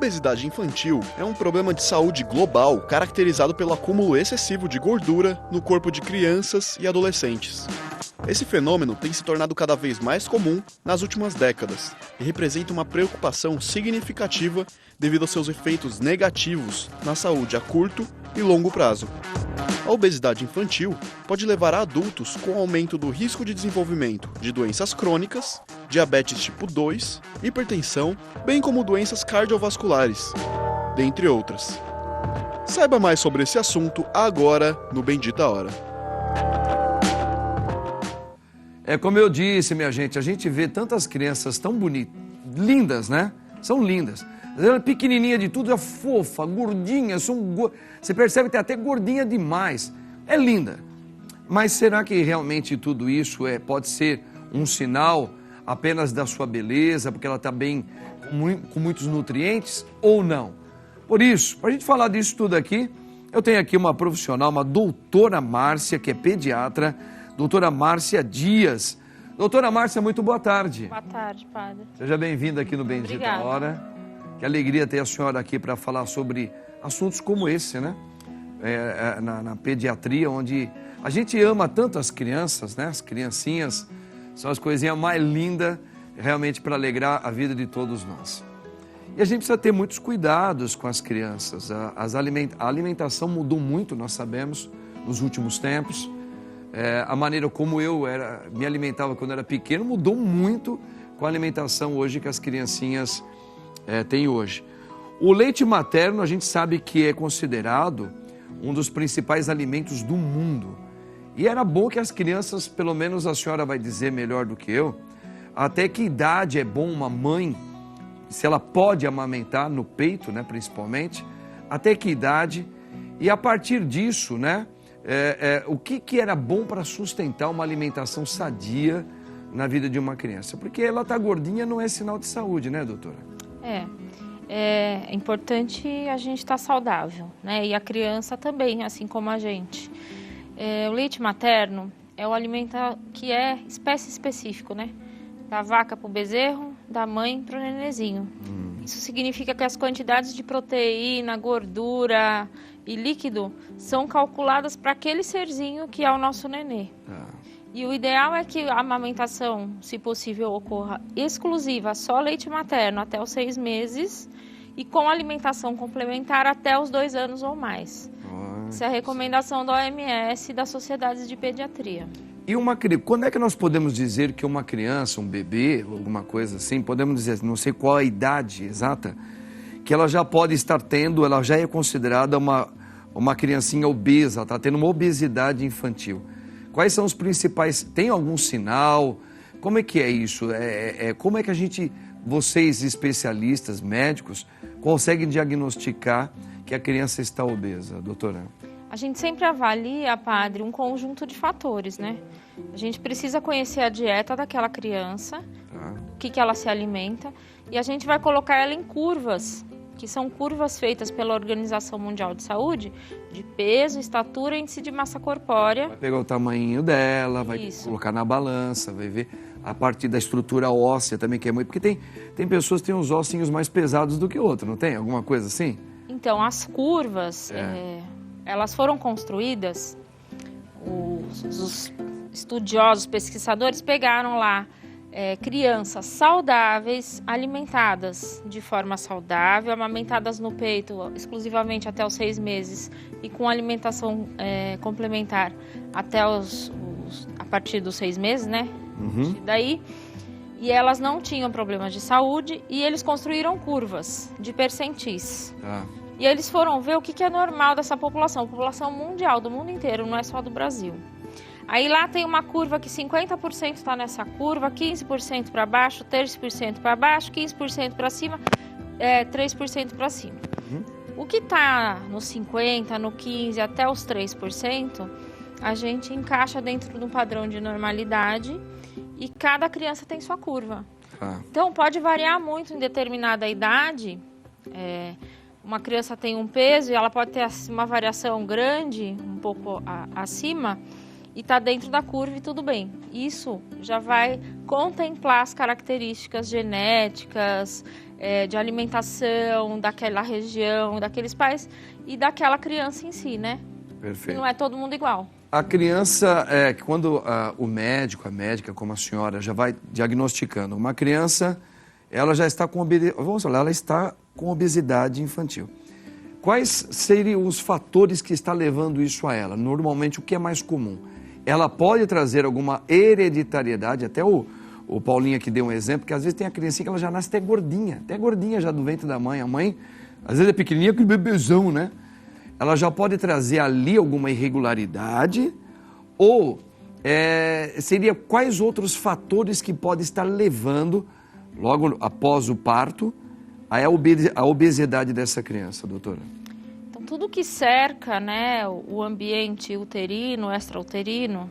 obesidade infantil é um problema de saúde global caracterizado pelo acúmulo excessivo de gordura no corpo de crianças e adolescentes. Esse fenômeno tem se tornado cada vez mais comum nas últimas décadas e representa uma preocupação significativa devido aos seus efeitos negativos na saúde a curto e longo prazo. A obesidade infantil pode levar a adultos com aumento do risco de desenvolvimento de doenças crônicas, diabetes tipo 2, hipertensão, bem como doenças cardiovasculares, dentre outras. Saiba mais sobre esse assunto agora no Bendita Hora. É como eu disse, minha gente, a gente vê tantas crianças tão bonitas, lindas, né? São lindas. Ela é pequenininha de tudo, é fofa, gordinha, você percebe que tem até gordinha demais. É linda. Mas será que realmente tudo isso pode ser um sinal apenas da sua beleza, porque ela está bem, com muitos nutrientes, ou não? Por isso, para a gente falar disso tudo aqui, eu tenho aqui uma profissional, uma doutora Márcia, que é pediatra, doutora Márcia Dias. Doutora Márcia, muito boa tarde. Boa tarde, padre. Seja bem-vinda aqui no Bendita Obrigada. Hora. Que alegria ter a senhora aqui para falar sobre assuntos como esse, né? Na pediatria, onde a gente ama tanto as crianças, né? As criancinhas são as coisinhas mais lindas, realmente, para alegrar a vida de todos nós. E a gente precisa ter muitos cuidados com as crianças. A alimentação mudou muito, nós sabemos, nos últimos tempos. A maneira como eu me alimentava quando era pequeno mudou muito com a alimentação hoje que as criancinhas têm hoje. O leite materno a gente sabe que é considerado um dos principais alimentos do mundo. E era bom que as crianças, pelo menos a senhora vai dizer melhor do que eu, até que idade é bom uma mãe, se ela pode amamentar no peito, né, principalmente, até que idade, e a partir disso, né, o que era bom para sustentar uma alimentação sadia na vida de uma criança? Porque ela está gordinha não é sinal de saúde, né, doutora? É importante a gente estar saudável, né? E a criança também, assim como a gente. O leite materno é o alimento que é espécie específico, né? Da vaca para o bezerro, da mãe para o nenezinho. Isso significa que as quantidades de proteína, gordura e líquido são calculadas para aquele serzinho que é o nosso nenê. E o ideal é que a amamentação, se possível, ocorra exclusiva, só leite materno até os 6 meses e com alimentação complementar até os 2 anos ou mais. Essa é a recomendação da OMS e das sociedades de pediatria. E quando é que nós podemos dizer que uma criança, um bebê, alguma coisa assim, podemos dizer, não sei qual a idade exata, que ela já pode estar tendo, ela já é considerada uma criancinha obesa, está tendo uma obesidade infantil? Quais são os principais? Tem algum sinal? Como é que é isso? Como é que vocês especialistas, médicos, conseguem diagnosticar que a criança está obesa, doutora? A gente sempre avalia, padre, um conjunto de fatores, né? A gente precisa conhecer a dieta daquela criança, o que ela se alimenta, e a gente vai colocar ela em curvas, que são curvas feitas pela Organização Mundial de Saúde, de peso, estatura e índice de massa corpórea. Vai pegar o tamanho dela, vai colocar na balança, vai ver a partir da estrutura óssea também, que é muito... Porque tem pessoas que têm os ossinhos mais pesados do que outros, não tem? Alguma coisa assim? Então, as curvas, elas foram construídas, os estudiosos, pesquisadores pegaram lá crianças saudáveis, alimentadas de forma saudável, amamentadas no peito exclusivamente até os 6 meses e com alimentação complementar até a partir dos 6 meses, né? Daí, e elas não tinham problemas de saúde e eles construíram curvas de percentis. E eles foram ver o que é normal dessa população mundial, do mundo inteiro, não é só do Brasil. Aí lá tem uma curva que 50% está nessa curva, 15% para baixo, 13% para baixo, 15% para cima, 3% para cima. O que está no 50%, no 15% até os 3%, a gente encaixa dentro de um padrão de normalidade e cada criança tem sua curva. Então pode variar muito em determinada idade. Uma criança tem um peso e ela pode ter uma variação grande, um pouco acima, e está dentro da curva e tudo bem. Isso já vai contemplar as características genéticas, de alimentação daquela região, daqueles pais e daquela criança em si, né? Perfeito. E não é todo mundo igual. A criança, quando o médico, a médica, como a senhora, já vai diagnosticando uma criança, ela já está com ela está com obesidade infantil. Quais seriam os fatores que está levando isso a ela? Normalmente, o que é mais comum? Ela pode trazer alguma hereditariedade, até o Paulinho aqui deu um exemplo, que às vezes tem a criancinha que ela já nasce até gordinha já do ventre da mãe. A mãe, às vezes é pequenininha, que bebezão, né? Ela já pode trazer ali alguma irregularidade ou seria quais outros fatores que podem estar levando, logo após o parto, a obesidade dessa criança, doutora? Então, tudo que cerca, né, o ambiente uterino, extrauterino,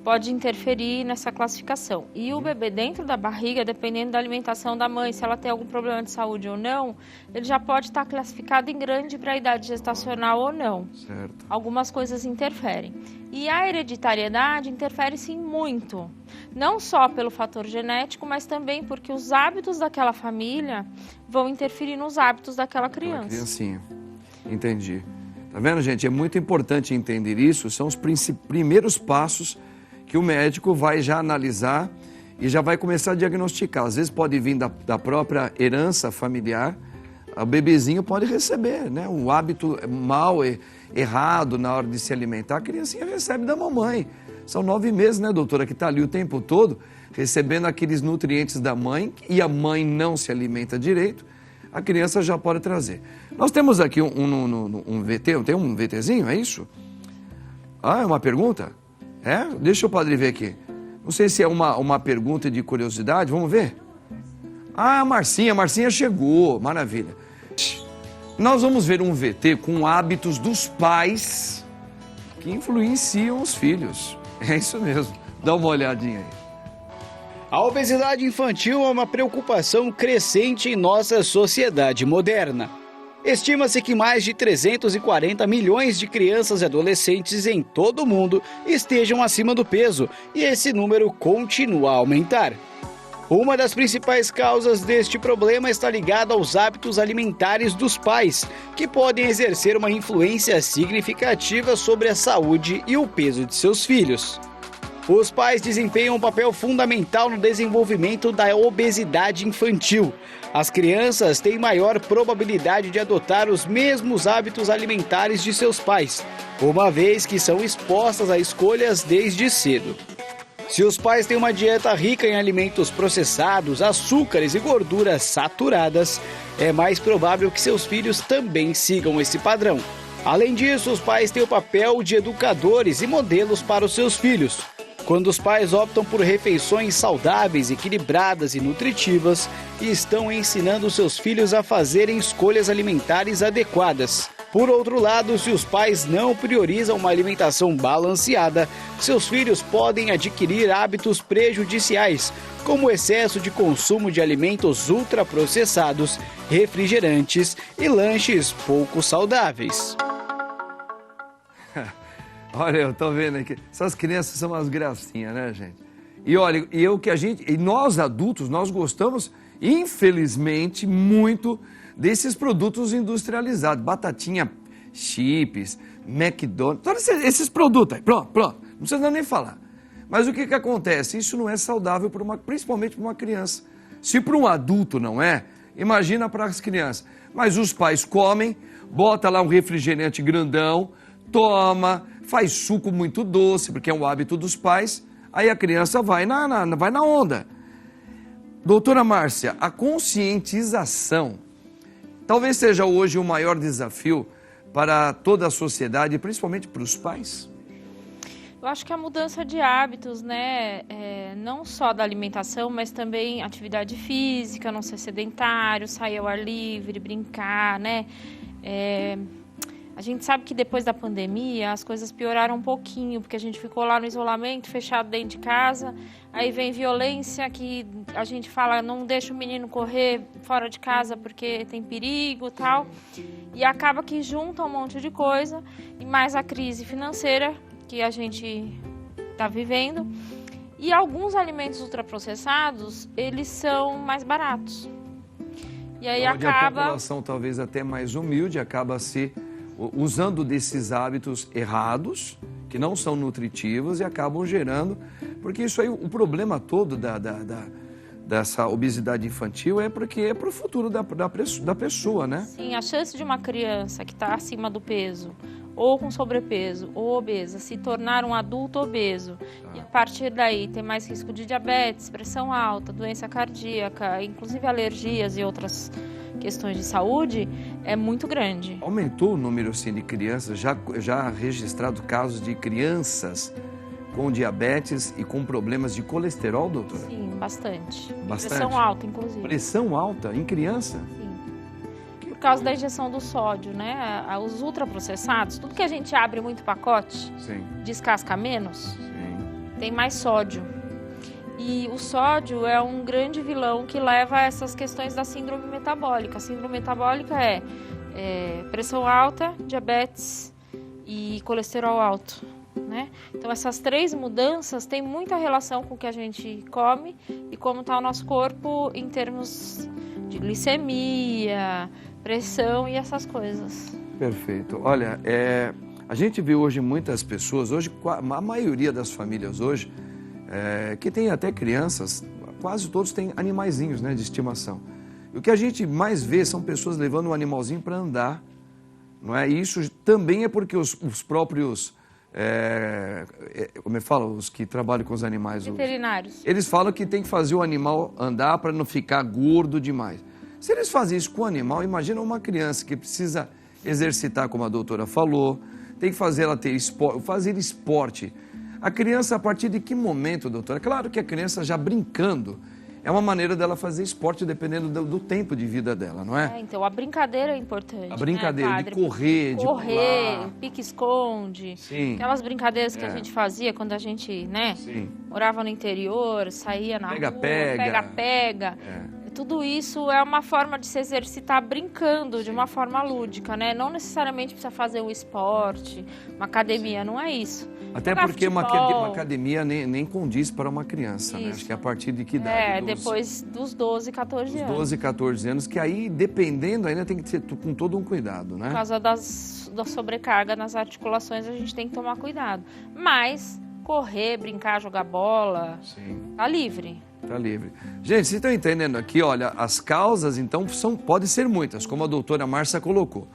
pode interferir nessa classificação. E o bebê dentro da barriga, dependendo da alimentação da mãe, se ela tem algum problema de saúde ou não, ele já pode estar classificado em grande para a idade gestacional ou não. Certo. Algumas coisas interferem. E a hereditariedade interfere sim muito. Não só pelo fator genético, mas também porque os hábitos daquela família vão interferir nos hábitos daquela criança. Aquela criancinha. Entendi. Tá vendo, gente? É muito importante entender isso. São os primeiros passos que o médico vai já analisar e já vai começar a diagnosticar. Às vezes pode vir da própria herança familiar, o bebezinho pode receber, né? Um hábito mal, errado na hora de se alimentar, a criancinha recebe da mamãe. São 9 meses, né, doutora, que está ali o tempo todo recebendo aqueles nutrientes da mãe e a mãe não se alimenta direito, a criança já pode trazer. Nós temos aqui um VT, tem um VTzinho, é isso? Ah, é uma pergunta? Deixa o padre ver aqui. Não sei se é uma pergunta de curiosidade, vamos ver? Ah, a Marcinha chegou, maravilha. Nós vamos ver um VT com hábitos dos pais que influenciam os filhos. É isso mesmo, dá uma olhadinha aí. A obesidade infantil é uma preocupação crescente em nossa sociedade moderna. Estima-se que mais de 340 milhões de crianças e adolescentes em todo o mundo estejam acima do peso e esse número continua a aumentar. Uma das principais causas deste problema está ligada aos hábitos alimentares dos pais, que podem exercer uma influência significativa sobre a saúde e o peso de seus filhos. Os pais desempenham um papel fundamental no desenvolvimento da obesidade infantil. As crianças têm maior probabilidade de adotar os mesmos hábitos alimentares de seus pais, uma vez que são expostas a escolhas desde cedo. Se os pais têm uma dieta rica em alimentos processados, açúcares e gorduras saturadas, é mais provável que seus filhos também sigam esse padrão. Além disso, os pais têm o papel de educadores e modelos para os seus filhos. Quando os pais optam por refeições saudáveis, equilibradas e nutritivas, estão ensinando seus filhos a fazerem escolhas alimentares adequadas. Por outro lado, se os pais não priorizam uma alimentação balanceada, seus filhos podem adquirir hábitos prejudiciais, como o excesso de consumo de alimentos ultraprocessados, refrigerantes e lanches pouco saudáveis. Olha, eu tô vendo aqui, essas crianças são umas gracinhas, né, gente? E olha, nós adultos, nós gostamos, infelizmente, muito desses produtos industrializados, batatinha, chips, McDonald's, todos esses produtos aí, pronto, não precisa nem falar. Mas o que acontece? Isso não é saudável, principalmente para uma criança. Se para um adulto não é, imagina para as crianças. Mas os pais comem, bota lá um refrigerante grandão, toma, faz suco muito doce, porque é um hábito dos pais, aí a criança vai na onda. Doutora Márcia, a conscientização talvez seja hoje o maior desafio para toda a sociedade, principalmente para os pais? Eu acho que a mudança de hábitos, né, não só da alimentação, mas também atividade física, não ser sedentário, sair ao ar livre, brincar, né? A gente sabe que depois da pandemia as coisas pioraram um pouquinho, porque a gente ficou lá no isolamento, fechado dentro de casa, aí vem violência que a gente fala, não deixa o menino correr fora de casa porque tem perigo e tal, e acaba que junta um monte de coisa, e mais a crise financeira que a gente está vivendo. E alguns alimentos ultraprocessados, eles são mais baratos. E aí onde a acaba... população talvez até mais humilde acaba se usando desses hábitos errados, que não são nutritivos e acabam gerando... Porque isso aí, o problema todo dessa obesidade infantil é porque é para o futuro da pessoa, né? Sim, a chance de uma criança que está acima do peso, ou com sobrepeso, ou obesa, se tornar um adulto obeso, e a partir daí ter mais risco de diabetes, pressão alta, doença cardíaca, inclusive alergias e outras questões de saúde, é muito grande. Aumentou o número, assim, de crianças, já registrado casos de crianças com diabetes e com problemas de colesterol, doutora? Sim, bastante. Bastante? Pressão alta, inclusive. Pressão alta em criança? Sim. Por causa da injeção do sódio, né? Os ultraprocessados, tudo que a gente abre muito pacote, Sim. descasca menos, Sim. tem mais sódio. E o sódio é um grande vilão que leva a essas questões da síndrome metabólica. A síndrome metabólica é pressão alta, diabetes e colesterol alto, né? Então essas 3 mudanças têm muita relação com o que a gente come e como está o nosso corpo em termos de glicemia, pressão e essas coisas. Perfeito. Olha, a gente vê hoje muitas pessoas, hoje a maioria das famílias hoje, que tem até crianças, quase todos têm animaizinhos, né, de estimação. E o que a gente mais vê são pessoas levando um animalzinho para andar, não é? E isso também é porque os próprios, como eu falo, os que trabalham com os animais, Veterinários. eles falam que tem que fazer o animal andar para não ficar gordo demais. Se eles fazem isso com o animal, imagina uma criança que precisa exercitar, como a doutora falou, tem que fazer ela fazer esporte. A criança, a partir de que momento, doutora? Claro que a criança já brincando é uma maneira dela fazer esporte dependendo do tempo de vida dela, não é? Então a brincadeira é importante. A brincadeira, né, de correr, de pular. Pique-esconde. Sim. Aquelas brincadeiras que a gente fazia quando a gente, né, Sim. morava no interior, saía na rua, Pega-pega. pega-pega. Tudo isso é uma forma de se exercitar brincando, de uma forma lúdica, né? Não necessariamente precisa fazer um esporte, uma academia, não é isso. Até Jogar porque uma futebol. academia nem condiz para uma criança, né? Acho que é a partir de que idade? Depois dos 12, 14 anos. 12, 14 anos, que aí, dependendo, ainda tem que ser com todo um cuidado, né? Por causa da sobrecarga nas articulações, a gente tem que tomar cuidado. Mas correr, brincar, jogar bola, tá livre. Tá livre. Gente, vocês estão entendendo aqui, olha, as causas, então, podem ser muitas, como a doutora Márcia colocou.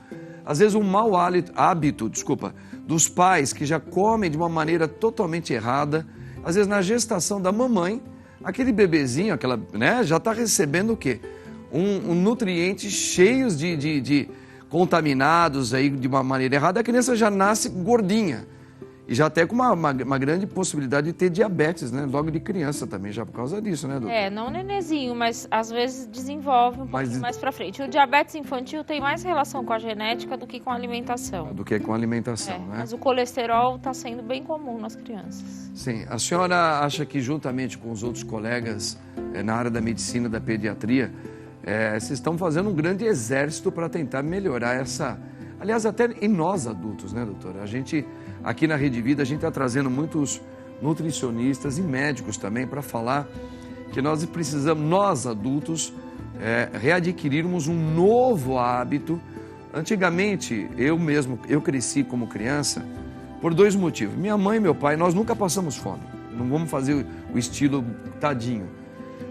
Às vezes um mau hábito, dos pais que já comem de uma maneira totalmente errada. Às vezes na gestação da mamãe, aquele bebezinho, já está recebendo o quê? Um nutrientes cheios de contaminados aí de uma maneira errada. A criança já nasce gordinha. E já até com uma grande possibilidade de ter diabetes, né? Logo de criança também, já por causa disso, né, doutor? Não nenenzinho, mas às vezes desenvolve um pouquinho mais pra frente. O diabetes infantil tem mais relação com a genética do que com a alimentação. Do que com a alimentação, né? Mas o colesterol está sendo bem comum nas crianças. Sim. A senhora acha que juntamente com os outros colegas na área da medicina, da pediatria, vocês estão fazendo um grande exército para tentar melhorar essa... Aliás, até em nós adultos, né, doutora? A gente... Aqui na Rede Vida, a gente está trazendo muitos nutricionistas e médicos também para falar que nós precisamos, nós adultos, readquirirmos um novo hábito. Antigamente, eu cresci como criança por 2 motivos. Minha mãe e meu pai, nós nunca passamos fome. Não vamos fazer o estilo tadinho.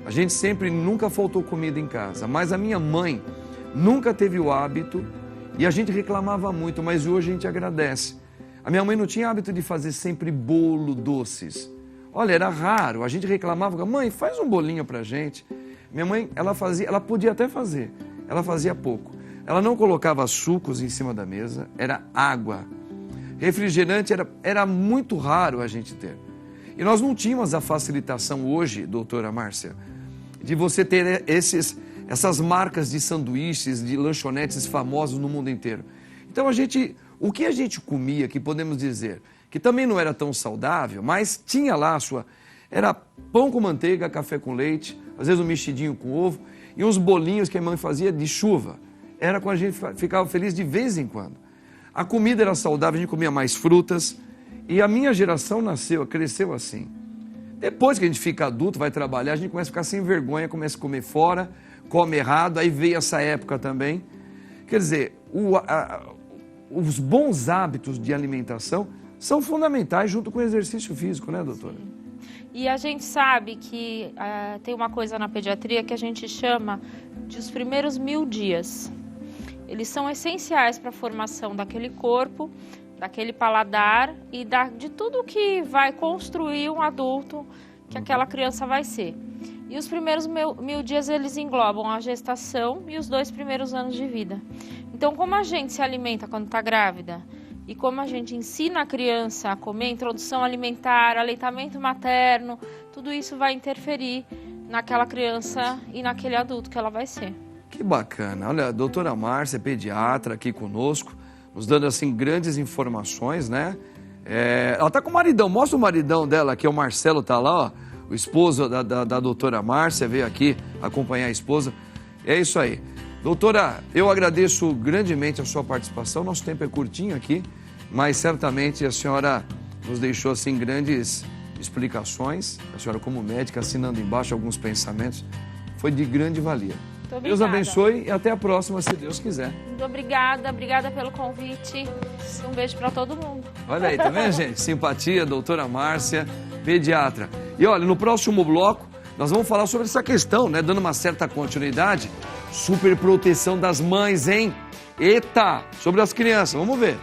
A gente nunca faltou comida em casa, mas a minha mãe nunca teve o hábito e a gente reclamava muito, mas hoje a gente agradece. A minha mãe não tinha hábito de fazer sempre bolo, doces. Olha, era raro. A gente reclamava, mãe, faz um bolinho pra gente. Minha mãe, ela podia até fazer, ela fazia pouco. Ela não colocava sucos em cima da mesa, era água. Refrigerante era muito raro a gente ter. E nós não tínhamos a facilitação hoje, doutora Márcia, de você ter essas marcas de sanduíches, de lanchonetes famosos no mundo inteiro. Então o que a gente comia, que podemos dizer, que também não era tão saudável, mas tinha lá era pão com manteiga, café com leite, às vezes um mexidinho com ovo e uns bolinhos que a mãe fazia de chuva. Era quando a gente ficava feliz de vez em quando. A comida era saudável, a gente comia mais frutas E a minha geração cresceu assim. Depois que a gente fica adulto, vai trabalhar, a gente começa a ficar sem vergonha, começa a comer fora, come errado, aí veio essa época também. Quer dizer, os bons hábitos de alimentação são fundamentais junto com o exercício físico, né, doutora? Sim. E a gente sabe que tem uma coisa na pediatria que a gente chama de os primeiros 1000 dias. Eles são essenciais para a formação daquele corpo, daquele paladar e de tudo que vai construir um adulto que aquela criança vai ser. E os primeiros 1000 dias eles englobam a gestação e os 2 primeiros anos de vida. Então, como a gente se alimenta quando está grávida e como a gente ensina a criança a comer, introdução alimentar, aleitamento materno, tudo isso vai interferir naquela criança e naquele adulto que ela vai ser. Que bacana. Olha, a doutora Márcia, pediatra, aqui conosco, nos dando, assim, grandes informações, né? Ela tá com o maridão, mostra o maridão dela aqui, o Marcelo tá lá, ó, o esposo da doutora Márcia, veio aqui acompanhar a esposa. É isso aí. Doutora, eu agradeço grandemente a sua participação, nosso tempo é curtinho aqui, mas certamente a senhora nos deixou, assim, grandes explicações, a senhora como médica, assinando embaixo alguns pensamentos, foi de grande valia. Deus abençoe e até a próxima, se Deus quiser. Muito obrigada pelo convite. Um beijo para todo mundo. Olha aí, tá vendo, gente? Simpatia, doutora Márcia, pediatra. E olha, no próximo bloco, nós vamos falar sobre essa questão, né? Dando uma certa continuidade, superproteção das mães, hein? Eita, sobre as crianças, vamos ver.